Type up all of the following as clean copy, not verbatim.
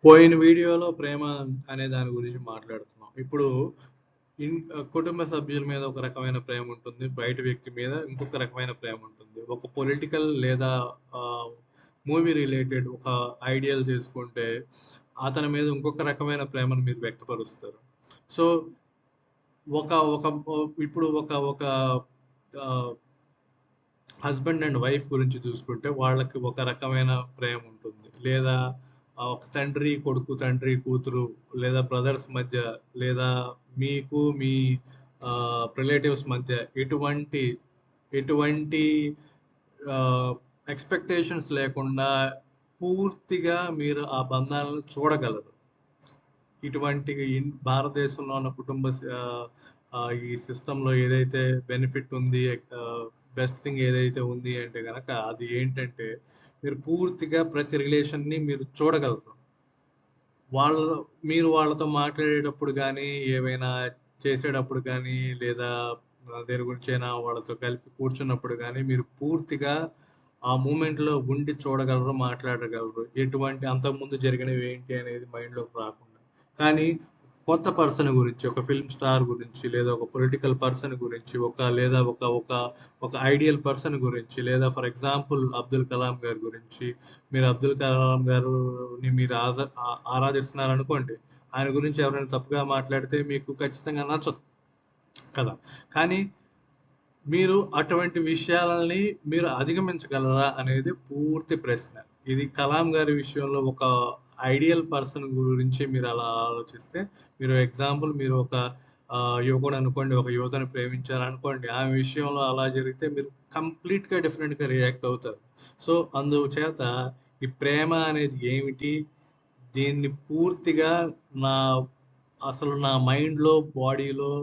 పోయిన వీడియోలో ప్రేమ అనే దాని గురించి మాట్లాడుతున్నాం. ఇప్పుడు కుటుంబ సభ్యుల మీద ఒక రకమైన ప్రేమ ఉంటుంది. బయట వ్యక్తి మీద ఇంకొక రకమైన ప్రేమ ఉంటుంది. ఒక పొలిటికల్ లేదా మూవీ రిలేటెడ్ ఒక ఐడియల్ చేసుకుంటే అతని మీద ఇంకొక రకమైన ప్రేమను మీరు వ్యక్తపరుస్తారు. సో ఒక ఒక ఇప్పుడు ఒక ఒక హస్బెండ్ అండ్ వైఫ్ గురించి చూసుకుంటే వాళ్ళకి ఒక రకమైన ప్రేమ ఉంటుంది. లేదా ఒక తండ్రి కొడుకు, తండ్రి కూతురు, లేదా బ్రదర్స్ మధ్య, లేదా మీకు మీ రిలేటివ్స్ మధ్య ఎటువంటి ఎటువంటి ఎక్స్పెక్టేషన్స్ లేకుండా పూర్తిగా మీరు ఆ బంధాలను చూడగలరు. ఇటువంటి భారతదేశంలో ఉన్న కుటుంబ ఈ సిస్టంలో ఏదైతే బెనిఫిట్ ఉంది, బెస్ట్ థింగ్ ఏదైతే ఉంది అంటే కనుక అది ఏంటంటే మీరు పూర్తిగా ప్రతి రిలేషన్ని మీరు చూడగలరు. మీరు వాళ్ళతో మాట్లాడేటప్పుడు కానీ, ఏవైనా చేసేటప్పుడు కానీ, లేదా దేని గురించైనా వాళ్ళతో కలిపి కూర్చున్నప్పుడు కానీ మీరు పూర్తిగా ఆ మూమెంట్లో ఉండి చూడగలరు, మాట్లాడగలరు. ఎటువంటి అంతకుముందు జరిగినవి ఏంటి అనేది మైండ్లోకి రాకుండా. కానీ కొత్త పర్సన్ గురించి, ఒక ఫిల్మ్ స్టార్ గురించి, లేదా ఒక పొలిటికల్ పర్సన్ గురించి, లేదా ఒక ఒక ఒక ఐడియల్ పర్సన్ గురించి, లేదా ఫర్ ఎగ్జాంపుల్ అబ్దుల్ కలాం గారి గురించి, మీరు అబ్దుల్ కలాం గారిని మీరు ఆరాధిస్తున్నారు అనుకోండి, ఆయన గురించి ఎవరైనా తప్పుగా మాట్లాడితే మీకు ఖచ్చితంగా నచ్చదు కదా. కానీ మీరు అటువంటి విషయాలని మీరు అధిగమించగలరా అనేది పూర్తి ప్రశ్న. ఇది కలాం గారి విషయంలో ఒక ఐడియల్ పర్సన్ గురించి మీరు అలా ఆలోచిస్తే, మీరు ఎగ్జాంపుల్ మీరు ఒక యువకుడు అనుకోండి, ఒక యువతను ప్రేమించారనుకోండి, ఆమె విషయంలో అలా జరిగితే మీరు కంప్లీట్గా డిఫరెంట్గా రియాక్ట్ అవుతారు. సో అందుచేత ఈ ప్రేమ అనేది ఏమిటి, దీన్ని పూర్తిగా అసలు నా మైండ్లో, బాడీలో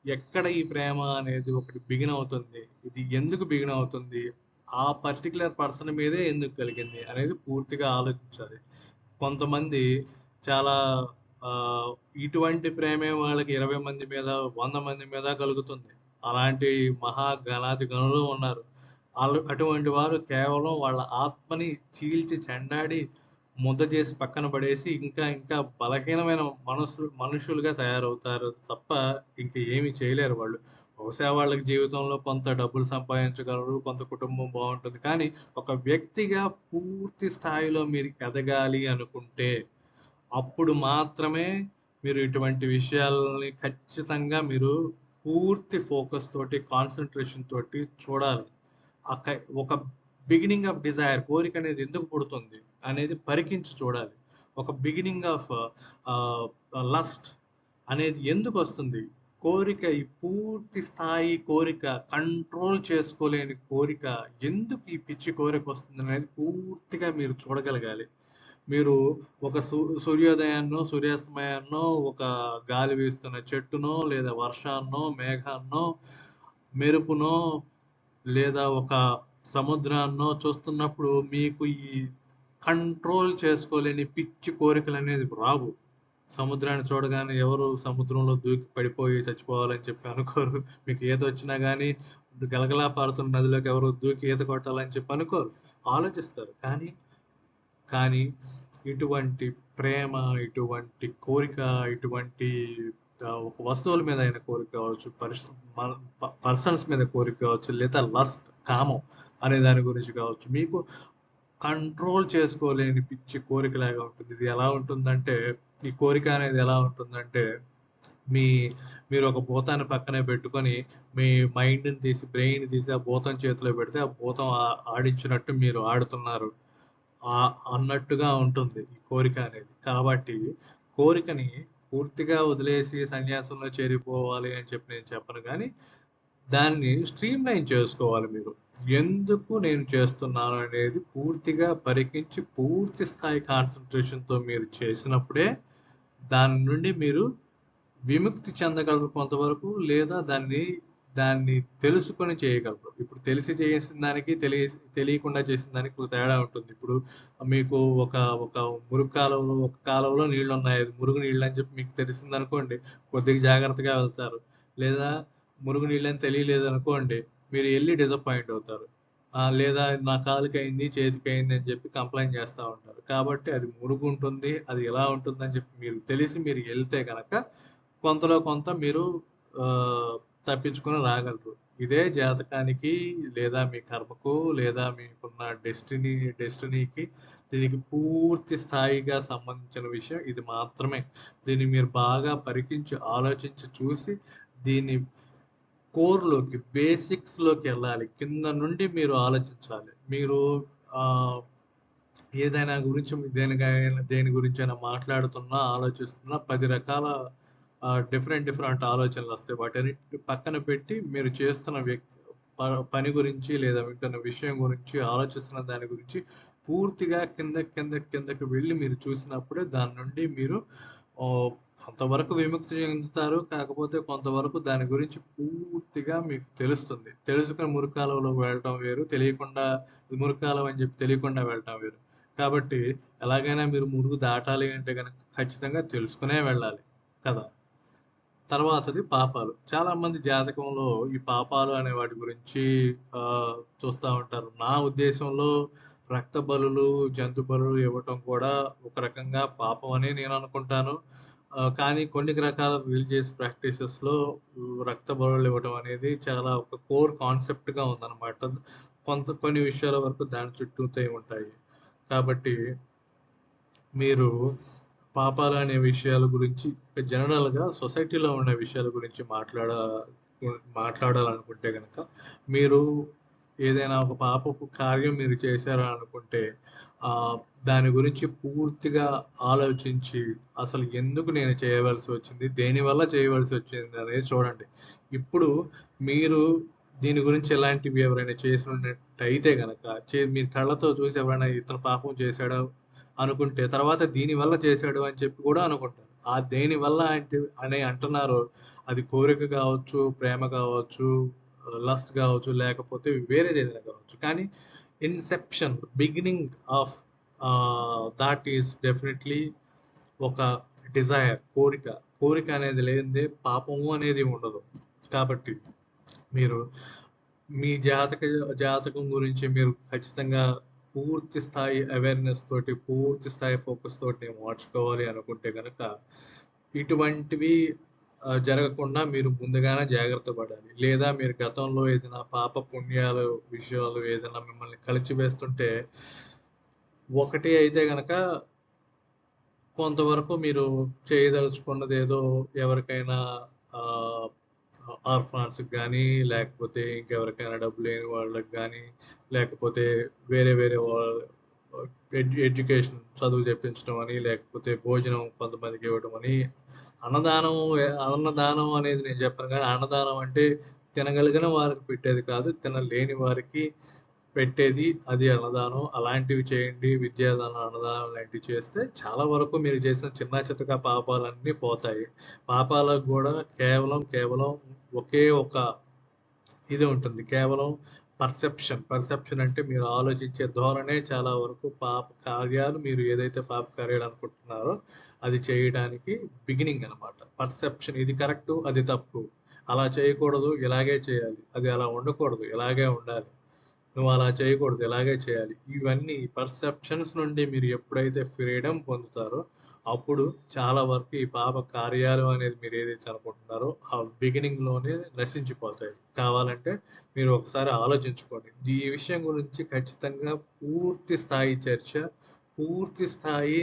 ఎక్కడ ఈ ప్రేమ అనేది ఒకటి బిగిన్ అవుతుంది, ఇది ఎందుకు బిగిన్ అవుతుంది, ఆ పర్టికులర్ పర్సన్ మీదే ఎందుకు కలిగింది అనేది పూర్తిగా ఆలోచించాలి. కొంతమంది చాలా ఇటువంటి ప్రేమే వాళ్ళకి 20 మంది మీద, 100 మంది మీద కలుగుతుంది. అలాంటి గణాతి గనులు ఉన్నారు. అటువంటి వారు కేవలం వాళ్ళ ఆత్మని చీల్చి చెండాడి ముద్ద చేసి పక్కన పడేసి ఇంకా ఇంకా బలహీనమైన మనుషులుగా తయారవుతారు తప్ప ఇంక ఏమి చేయలేరు వాళ్ళు. బహుశా వాళ్ళకి జీవితంలో కొంత డబ్బులు సంపాదించగలరు, కొంత కుటుంబం బాగుంటుంది. కానీ ఒక వ్యక్తిగా పూర్తి స్థాయిలో మీరు ఎదగాలి అనుకుంటే అప్పుడు మాత్రమే మీరు ఇటువంటి విషయాలని ఖచ్చితంగా మీరు పూర్తి ఫోకస్ తోటి, కాన్సన్ట్రేషన్ తోటి చూడాలి. ఒక బిగినింగ్ ఆఫ్ డిజైర్, కోరిక అనేది ఎందుకు పుడుతుంది అనేది పరికించి చూడాలి. ఒక బిగినింగ్ ఆఫ్ లస్ట్ అనేది ఎందుకు వస్తుంది, కోరిక, ఈ పూర్తి స్థాయి కోరిక, కంట్రోల్ చేసుకోలేని కోరిక, ఎందుకు ఈ పిచ్చి కోరిక వస్తుంది అనేది పూర్తిగా మీరు చూడగలగాలి. మీరు ఒక సూర్యోదయాన్నో, సూర్యాస్తమయాన్నో, ఒక గాలి వీస్తున్న చెట్టునో, లేదా వర్షాన్నో, మేఘాన్నో, మెరుపునో, లేదా ఒక సముద్రాన్నో చూస్తున్నప్పుడు మీకు ఈ కంట్రోల్ చేసుకోలేని పిచ్చి కోరికలు అనేది రావు. సముద్రాన్ని చూడగానే ఎవరు సముద్రంలో దూకి పడిపోయి చచ్చిపోవాలని చెప్పి అనుకోరు. మీకు ఈత వచ్చినా కానీ గలగలా పారుతున్న నదిలోకి ఎవరు దూకి ఈత కొట్టాలని చెప్పి అనుకోరు, ఆలోచిస్తారు. కానీ ఇటువంటి ప్రేమ, ఇటువంటి కోరిక, ఇటువంటి ఒక వస్తువుల మీద అయిన కోరిక కావచ్చు, పర్సన్స్ మీద కోరిక కావచ్చు, లేదా లస్ట్, కామం అనే దాని గురించి కావచ్చు, మీకు కంట్రోల్ చేసుకోలేని పిచ్చి కోరికలాగా ఉంటుంది. ఇది ఎలా ఉంటుందంటే, ఈ కోరిక అనేది ఎలా ఉంటుందంటే, మీరు ఒక భూతాన్ని పక్కనే పెట్టుకొని మీ మైండ్ని తీసి, బ్రెయిన్ తీసి ఆ భూతం చేతిలో పెడితే ఆ భూతం ఆడించినట్టు మీరు ఆడుతున్నారు అన్నట్టుగా ఉంటుంది ఈ కోరిక అనేది. కాబట్టి కోరికని పూర్తిగా వదిలేసి సన్యాసంలో చేరిపోవాలి అని చెప్పి నేను చెప్పను, కానీ దాన్ని స్ట్రీమ్ లైన్ చేసుకోవాలి. మీరు ఎందుకు నేను చేస్తున్నాను అనేది పూర్తిగా పరికించి పూర్తి స్థాయి కాన్సన్ట్రేషన్తో మీరు చేసినప్పుడే దాని నుండి మీరు విముక్తి చెందగలరు కొంతవరకు, లేదా దాన్ని తెలుసుకొని చేయగలరు. ఇప్పుడు తెలిసి చేసిన దానికి, తెలియకుండా చేసిన దానికి తేడా ఉంటుంది. ఇప్పుడు మీకు ఒక ఒక మురుగు కాలంలో, ఒక కాలంలో నీళ్లు ఉన్నాయి, అది మురుగు నీళ్ళు అని చెప్పి మీకు తెలిసింది అనుకోండి, కొద్దిగా జాగ్రత్తగా వెళ్తారు. లేదా మురుగు నీళ్ళని తెలియలేదు అనుకోండి, మీరు వెళ్ళి డిసప్పాయింట్ అవుతారు. లేదా నా కాలుకయింది, చేతికయింది అని చెప్పి కంప్లెయింట్ చేస్తా ఉంటారు. కాబట్టి అది మురుగుంటుంది, అది ఎలా ఉంటుందని చెప్పి మీకు తెలిసి మీరు ఎళ్తే గనక కొంతలో కొంత మీరు తప్పించుకొని రాగలరు. ఇదే జాతకానికి లేదా మీ కర్మకు లేదా మీకున్న డెస్టినీకి దీనికి పూర్తి స్థాయిగా సంబంధించిన విషయం ఇది మాత్రమే. దీన్ని మీరు బాగా పరికించి, ఆలోచించి చూసి దీన్ని కోర్‌లోకి, బేసిక్స్‌లోకెళ్ళాలి. కింద నుండి మీరు ఆలోచించాలి. మీరు ఆహ్, ఏదైనా గురించి దేని గురించైనా మాట్లాడుతున్నా, ఆలోచిస్తున్నా 10 రకాల డిఫరెంట్ ఆలోచనలొస్తాయి. వాటన్నిటిని పక్కన పెట్టి మీరు చేస్తున్న పని గురించి లేదా వింటున్న విషయం గురించి, ఆలోచిస్తున్న దాని గురించి పూర్తిగా కిందకి వెళ్లి మీరు చూసినప్పుడే దాని నుండి మీరు ఆహ్, కొంతవరకు విముక్తి చెందుతారు. కాకపోతే కొంతవరకు దాని గురించి పూర్తిగా మీకు తెలుస్తుంది. తెలుసుకొని మురికాలువలోకి వెళ్ళటం వేరు. తెలియకుండా ఇది మురికాలువ అని చెప్పి తెలియకుండా వెళ్ళటం వేరు. కాబట్టి ఎలాగైనా మీరు మురుగు దాటాలి అంటే గనక ఖచ్చితంగా తెలుసుకునే వెళ్ళాలి కదా! తర్వాతది పాపాలు. చాలామంది జాతకంలో ఈ పాపాలు అనే వాటి గురించి చూస్తా ఉంటారు. నా ఉద్దేశంలో రక్త బలులు, జంతు బలులు ఇవ్వటం కూడా ఒక రకంగా పాపం అనే నేను అనుకుంటాను. కానీ కొన్ని రకాల రిలీజియస్ ప్రాక్టీసెస్‌లో రక్త బలులు ఇవ్వడం అనేది చాలా ఒక కోర్ కాన్సెప్ట్‌గా ఉందన్నమాట. కొన్ని విషయాల వరకు దాని చుట్టూతే ఉంటాయి. కాబట్టి మీరు పాపాలు అనే విషయాల గురించి జనరల్‌గా సొసైటీలో ఉన్న విషయాల గురించి మాట్లాడాలనుకుంటే గనక, మీరు ఏదైనా ఒక పాపపు కార్యం మీరు చేశారా అనుకుంటే, దాని గురించి పూర్తిగా ఆలోచించి, అసలు ఎందుకు నేను చేయవలసి వచ్చింది? దేనివల్ల చేయవలసి వచ్చింది అనేది చూడండి. ఇప్పుడు మీరు దీని గురించి ఎలాంటివి ఎవరైనా చేసినట్టయితే గనక, మీరు కళ్ళతో చూసి ఎవరైనా ఇతను పాపం చేశాడా అనుకుంటే, తర్వాత దీనివల్ల చేశాడు అని చెప్పి కూడా అనుకుంటారు. ఆ దేనివల్ల అని అంటున్నారో అది కోరిక కావచ్చు, ప్రేమ కావచ్చు, లస్ట్ కావచ్చు, లేకపోతే వేరేదేదైనా కావచ్చు. కానీ Inception, beginning of thought is definitely ఒక డిజైర్, కోరిక. కోరిక అనేది లేనిదే పాపము అనేది ఉండదు. కాబట్టి మీరు మీ జాతకం గురించి మీరు ఖచ్చితంగా పూర్తి స్థాయి అవేర్‌నెస్ తోటి, పూర్తి స్థాయి ఫోకస్ తోటి నేను మార్చుకోవాలి అనుకుంటే గనక, ఇటువంటివి జరగకుండా మీరు ముందుగానే జాగ్రత్త పడాలి. లేదా మీరు గతంలో ఏదైనా పాప పుణ్యాలు విషయాలు ఏదైనా మిమ్మల్ని కలిచివేస్తుంటే, ఒకటి అయితే గనక కొంతవరకు మీరు చేయదలుచుకున్నదేదో ఎవరికైనా ఆహ్, ఆర్ఫాన్స్‌కి గానీ, లేకపోతే ఇంకెవరికైనా డబ్బు లేని వాళ్ళకి గానీ, లేకపోతే వేరే ఎడ్యుకేషన్ చదువు చెప్పించడం అని, లేకపోతే భోజనం కొంతమందికి ఇవ్వడం అని, అన్నదానం అనేది నేను చెప్పను గానీ, అన్నదానం అంటే తినగలిగిన వారికి పెట్టేది కాదు. తినలేని వారికి పెట్టేది అది అన్నదానం. అలాంటివి చేయండి. విద్యాదానం, అన్నదానం లాంటివి చేస్తే చాలా వరకు మీరు చేసిన చిన్నా చితకా పాపాలన్నీ పోతాయి. పాపాలకు గూడా కేవలం ఒకే ఒక ఇది ఉంటుంది. కేవలం పర్సెప్షన్ అంటే మీరు ఆలోచించే ధోరణే చాలా వరకు పాప కార్యాలు మీరు ఏదైతే పాప కార్యాలు అనుకుంటున్నారో అది చేయడానికి బిగినింగ్ అన్నమాట. పర్సెప్షన్ ఇది కరెక్టు, అది తప్పు. అలా చేయకూడదు, ఇలాగే చేయాలి. అది అలా ఉండకూడదు, ఇలాగే ఉండాలి. నువ్వు అలా చేయకూడదు, ఇలాగే చేయాలి. ఇవన్నీ పర్సెప్షన్స్ నుండి మీరు ఎప్పుడైతే ఫ్రీడమ్ పొందుతారో, అప్పుడు చాలా వరకు ఈ పాప కార్యాలు అనేది మీరు ఏదైతే అనుకుంటున్నారో, ఆ బిగినింగ్‌లోనే నశించిపోతాయి. కావాలంటే మీరు ఒకసారి ఆలోచించుకోండి. ఈ విషయం గురించి ఖచ్చితంగా పూర్తి స్థాయి చర్చ, పూర్తి స్థాయి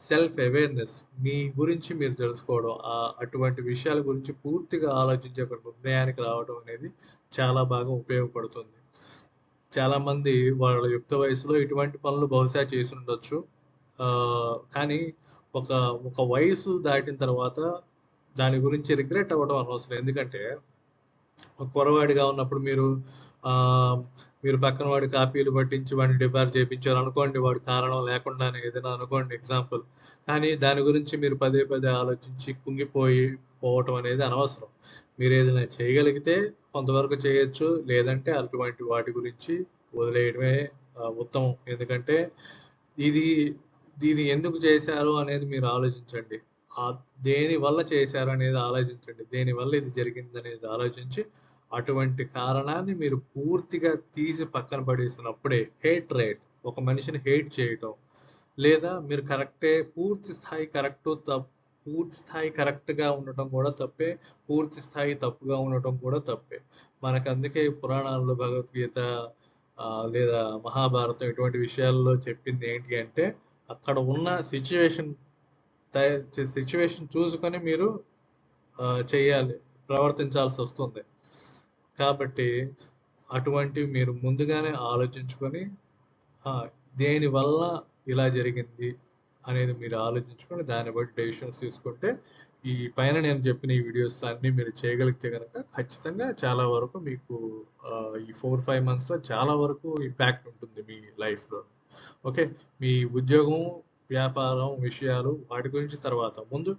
సెల్ఫ్ అవేర్‌నెస్ మీ గురించి మీరు తెలుసుకోవడం, అటువంటి విషయాల గురించి పూర్తిగా ఆలోచించి ఒక నిర్ణయానికి రావడం అనేది చాలా బాగా ఉపయోగపడుతుంది. చాలామంది వాళ్ళ యుక్త వయసులో ఇటువంటి పనులు బహుశా చేసుండొచ్చు. కానీ ఒక ఒక వయసు దాటిన తర్వాత దాని గురించి రిగ్రెట్ అవ్వడం అనవసరం. ఎందుకంటే ఒక కుర్రవాడిగా ఉన్నప్పుడు ఆహ్, మీరు పక్కన వాడి కాపీలు పట్టించి వాడిని డిబార్ చేపించారనుకోండి. వాడు కారణం లేకుండానే ఏదైనా అనుకోండి ఎగ్జాంపుల్. కానీ దాని గురించి మీరు పదే ఆలోచించి పోవటం అనేది అనవసరం. మీరేదైనా చేయగలిగితే కొంతవరకు చేయొచ్చు. లేదంటే అటువంటి వాటి గురించి వదిలేయడమే ఉత్తమం. ఎందుకంటే ఇది ఇది ఎందుకు చేశారు అనేది మీరు ఆలోచించండి. దేనివల్ల చేశారనేది ఆలోచించండి. దేనివల్ల ఇది జరిగిందనేది ఆలోచించి, అటువంటి కారణాన్ని మీరు పూర్తిగా తీసి పక్కన పడేసినప్పుడే హేట్‌రేట్ ఒక మనిషిని హేట్ చేయటం, లేదా మీరు కరెక్టే పూర్తి స్థాయి కరెక్ట్‌గా ఉండటం కూడా తప్పే. పూర్తి స్థాయి తప్పుగా ఉండటం కూడా తప్పే. మనకందుకే పురాణాల్లో భగవద్గీత లేదా మహాభారతం ఇటువంటి విషయాల్లో చెప్పింది ఏంటి అంటే, అక్కడ ఉన్న సిట్యుయేషన్ చూసుకొని మీరు చేయాలి. ప్రవర్తించాల్సొస్తుంది. కాబట్టి అటువంటివి మీరు ముందుగానే ఆలోచించుకొని ఆ! దేనివల్ల ఇలా జరిగింది అనేది మీరు ఆలోచించుకొని దాన్ని బట్టి డెసిషన్స్ తీసుకుంటే ఈ పైన నేను చెప్పిన ఈ వీడియోస్‌లో అన్నీ మీరు చేయగలిగితే గనక ఖచ్చితంగా చాలా వరకు మీకు ఈ 4, 5 మంత్స్‌లో చాలా వరకు ఇంపాక్ట్ ఉంటుంది మీ లైఫ్‌లో. ఓకే. మీ ఉద్యోగం, వ్యాపారం విషయాలు వాటి గురించి తర్వాత. ముందు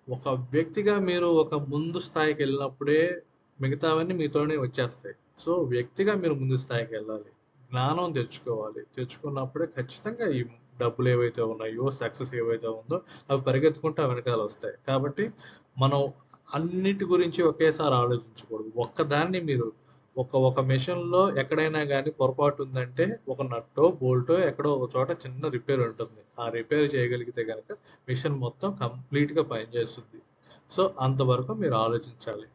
ఒక వ్యక్తిగా మీరు ఒక ముందు స్థాయికెళ్ళినప్పుడే మిగతావన్నీ మీతోనే వచ్చేస్తాయి. సో, వ్యక్తిగా మీరు ముందు స్థాయికెళ్ళాలి. జ్ఞానం తెచ్చుకోవాలి. తెచ్చుకున్నప్పుడే ఖచ్చితంగా ఈ డబ్బులేవైతే ఉన్నాయో, సక్సెస్ ఏవైతే ఉందో అవి పరిగెత్తుకుంటా వెనకాలొస్తాయి. కాబట్టి మనం అన్నిటి గురించి ఒకేసారి ఆలోచించకూడదు. ఒక్కదాన్ని మీరు ఒక మెషిన్‌లో ఎక్కడైనా గాని పొరపాటుందంటే ఒక నట్టో, బోల్టో ఎక్కడో ఒక చోట చిన్న రిపేర్ ఉంటుంది. ఆ రిపేర్ చేయగలిగితే గనక మిషన్ మొత్తం కంప్లీట్‌గా పనిచేస్తుంది. సో, అంతవరకు మీరు ఆలోచించాలి.